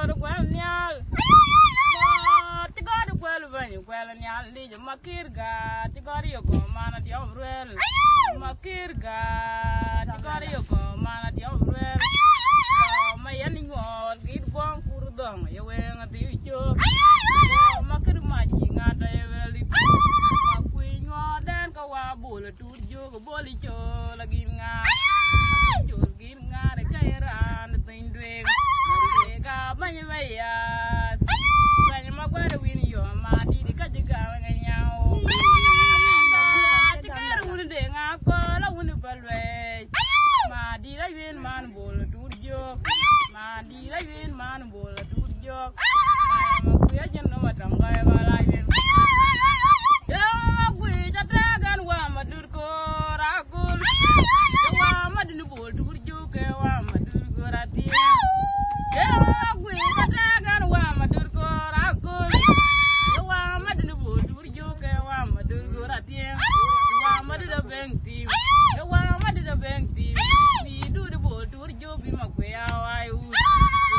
mor gwel nyal mor ti god gwel banyu gwel nyal li makir ga ti god yo ko mana di omrel makir ga ti god yo ko mana di omrel ma yan ngor gid bong kur dong ye wen ati cho makir ma ji ngata ye weli ma kui ngor dan ka wa bul tu jo ko boli cho lagi nga cho gin nga de kai ran tin dwen ga banya ya banya ma gwa de win yo ma di ka jiga nga nyao ti ka ru de nga ko la wun balwe ma di la win man bol tu jo ma di la win man bol tu jo ma ku ya jen no ma tam ga ga la win ya ma ku ja ta gan wa ma dur ko ra gul wa ma di bol tu jo ke wa ma dur ko ra ti ya ma ku ja ta gan wa ma dur ko ra gul wa ma di bol tu jo ke wa ma dur ko ra ti wa ma di da beng ti wa ma di da beng ti mi du di bol tu jo bi ma ku ya wa u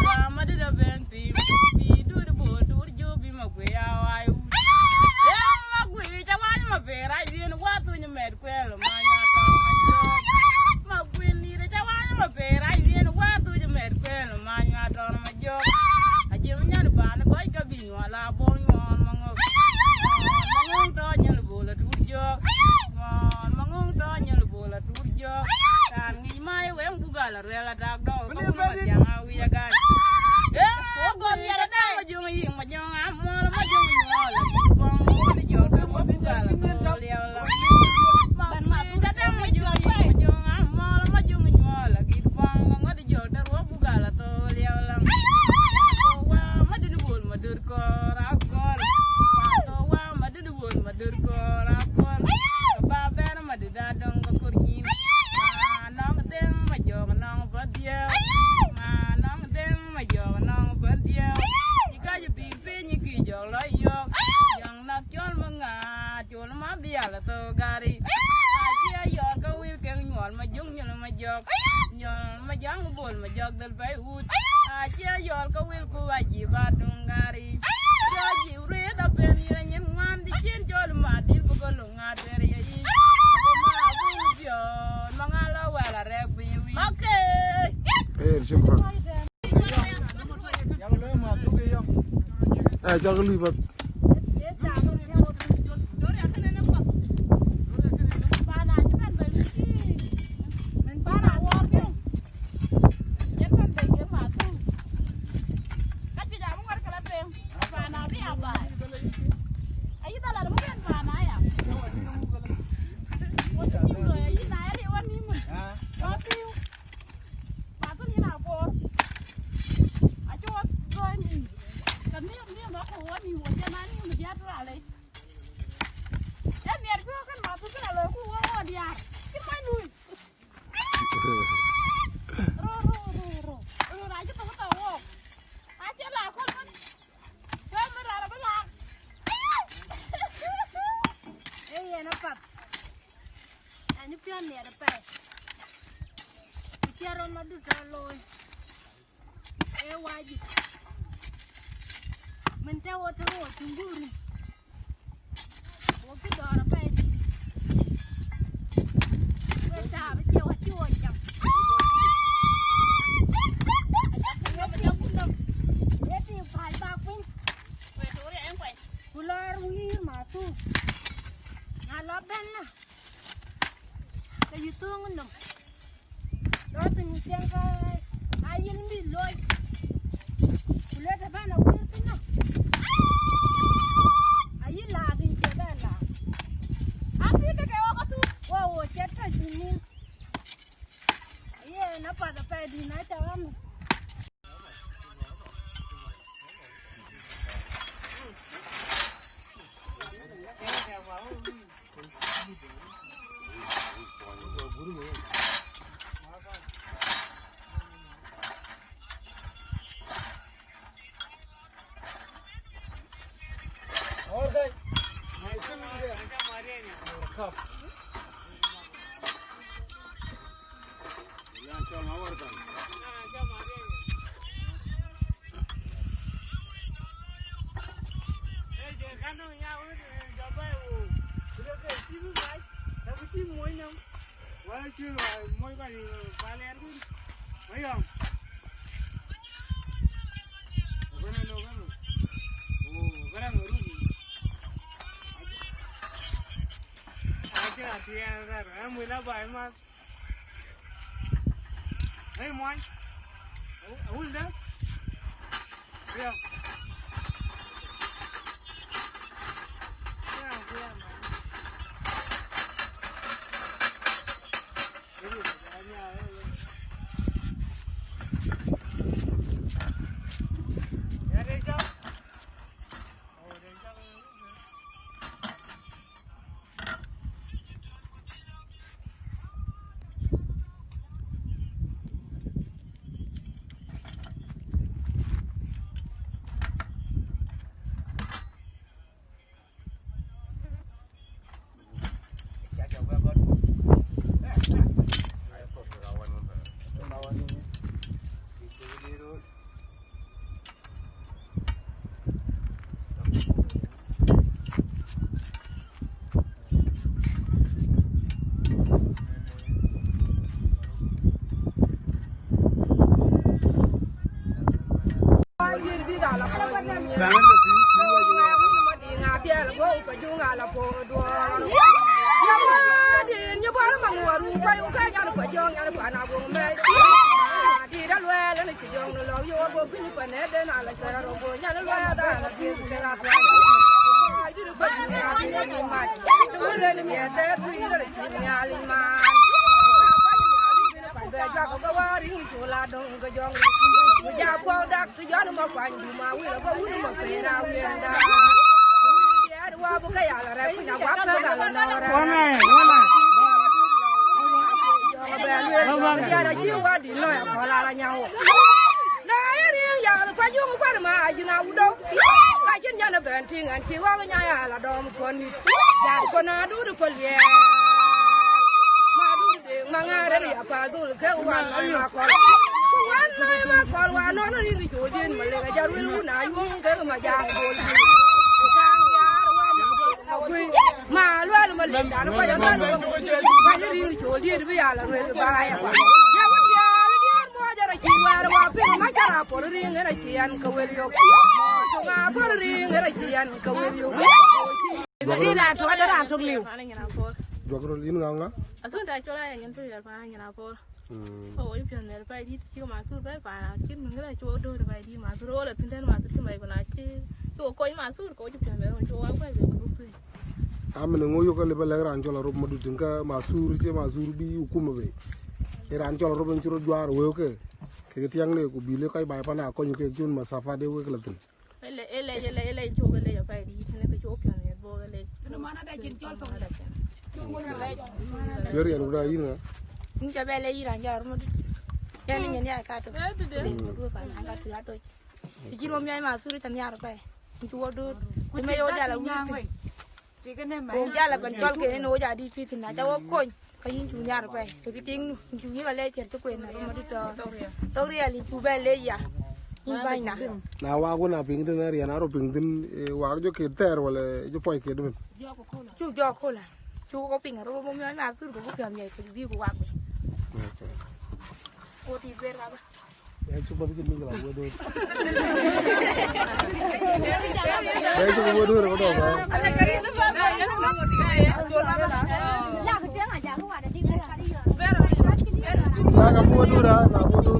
wa ma di da beng ti mi du di bol tu jo bi ma ku ya wa u ya ma ku ja wa ma be ra yin wa tu ni mer ku lo ma nya ta ma ku ni de ja wa ma be ra yin wa tu ni mer ku lo ma nya ta ma jo a je nya ni ba na ko ka bi wa la bo ngon ma ngo ma ngong to nya lo bol tu jo ngon ma ngong to nya lo bol tu jo tan ngi mai we ngu ga la re la dak do ko ma ja ma wi ya ga o go mi ra da ma jung yi ma jung am mo ma jung mo la bong mo di jo ta mo bu ga la to le la ban ma tu da ma jung yi ma jung am mo ma jung mo la ki bong mo di jo ta ro bu ga la to le la ko wa ma di bol ma dur ko ra ko to wa ma di bol ma dur ko ra ko ba ber ma di da dong ko kur ni nong deng ma jo nong ba dia ma nong deng ma jo nong ba dia ni ka ju bi pe ni ki jo la yo yang na chol ma nga chol ma bia la to gari a chia yo ka wil ke nyol ma jung nyol ma jok nyol ma jang bol ma jok del bai ut a chia yo ka wil ku wa ji ba dung gari jo ji re da pe ni la nyen ngam di chen jol ma dir bu ko lu nga tere ye yi ko ma bu jo ma nga la wa la re bi wi okay شكرا جاغ لي بك mình treo ở thằng ở chung vui có cái đó là phải về trả với chiều chua chẳng thế thì phải ba phút về chỗ này em phải lo rugi mà tu ngà lo bên nè cái gì tương anh nằm đó từng xem cái ai yên bị lôi lôi cái ban nào cũng tin đâu ai là thì cái ban là áp cái ô tu wow chết rồi thì mình ai nó phải đi nói cho anh Hey, moi. Où là? Bien. Jogro lin nganga asun da chola yan tu ya pa ngina po o i pion ne pa di ti ma su pa pa kin mun ga cho do pa di ma su ro la tin den ma su mai ko na chi cho ko ma su ko ju pion ne cho wa pa be ku tu amene ngoyo ko le bele ran jola rob madu tinga masur che masur bi hukuma be ran jola rob en churo jwar we ke tiang le ku bile kai bai pa na ko ke jun masafa de we klatin ele cho ga le ya pa di ne ko cho pion ne bo ga le mana da kin chol to yeri en uda yin Ni cha bele ira njar mo. Ya ni nyani aka to. Le mo do pa anga to ya to. Ti jiro mi ai ma suri tan yar pa. Ntu wodo. Ni me yo jala wi. ti ke ne ma Ko jala ban tol ke no ja di fit na ja wo ko. Ka yin ju yar pa. To ki ting ju yi ga le cher to ko na mo di to. To ri ali ju bele ya. Ni ba na. na wa go na ping den ri na ro ping din wa jo ke ter wala jo poi ke dum Chu jo ko la. Chu ko pinga ro mo mi ai ma suri ko ko pyam ye ko bi ko wa ko. Ko ti ber ga ba. chu ba bi mi la wo do chu wo do ro do ba Ala kari na ba. la ke tiang aja ko ada di ka di yo na ga wo do ra na wo do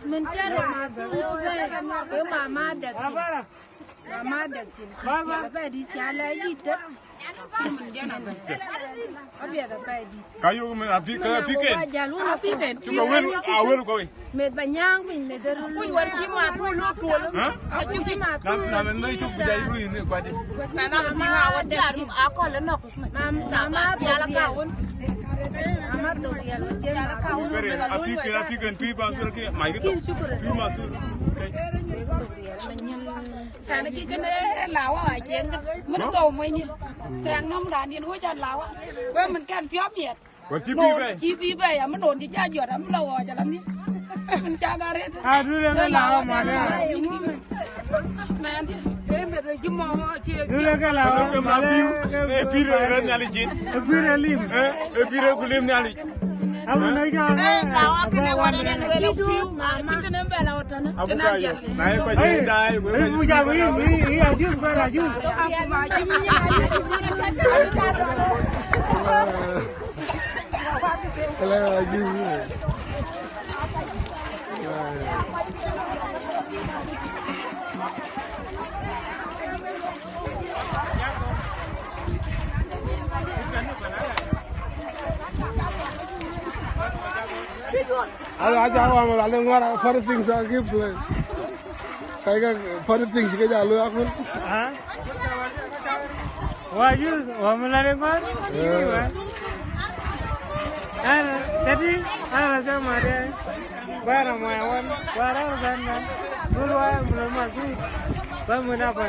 mình chơi được mà su về cái mà đẹp chị mà đẹp chị phải đi xa lấy gì đó Kayu me api ke. giờ luôn là phi cái Chuka welu ko we. mệt bà nhang mình mệt rồi luôn war ki ma tu lu tu Ha? chị mà Na me tu bidai ru ni kwa de. na na ma wa da a ko le na ko mà ya la ka un Amat tu dia lu cuma kau Kere, api kan pi bang sur ke mai ke pi masuk. Karena kita ni lawa aja, mana tahu mana. Terang nom dah ni nuai jangan lawa. Wah, kan piam ya. Kau cipi No, be. cipi be ya, mana orang dijajah jual, mana lawa jalan ni. Menjaga red. Aduh, dia lawa mana? Nanti. Dulu kan lawa. Kau api, api re nyali jin. Api lim. Api re kulim nyali. Abu naik kan? lawa kena wala na hidup mama kena bela otana. Abu kaya. Naik kau jadi dah. Ini puja ini ajus kan ajus. Kalau lagi ni. Aja awam lalu ngara for things lagi play. Kayak for things kita jalu aku. Hah? Wajus, wamulare kan? Tadi ada sama dia. Barang mayawan, barang sana. Dulu ayam belum masuk. Bangun apa?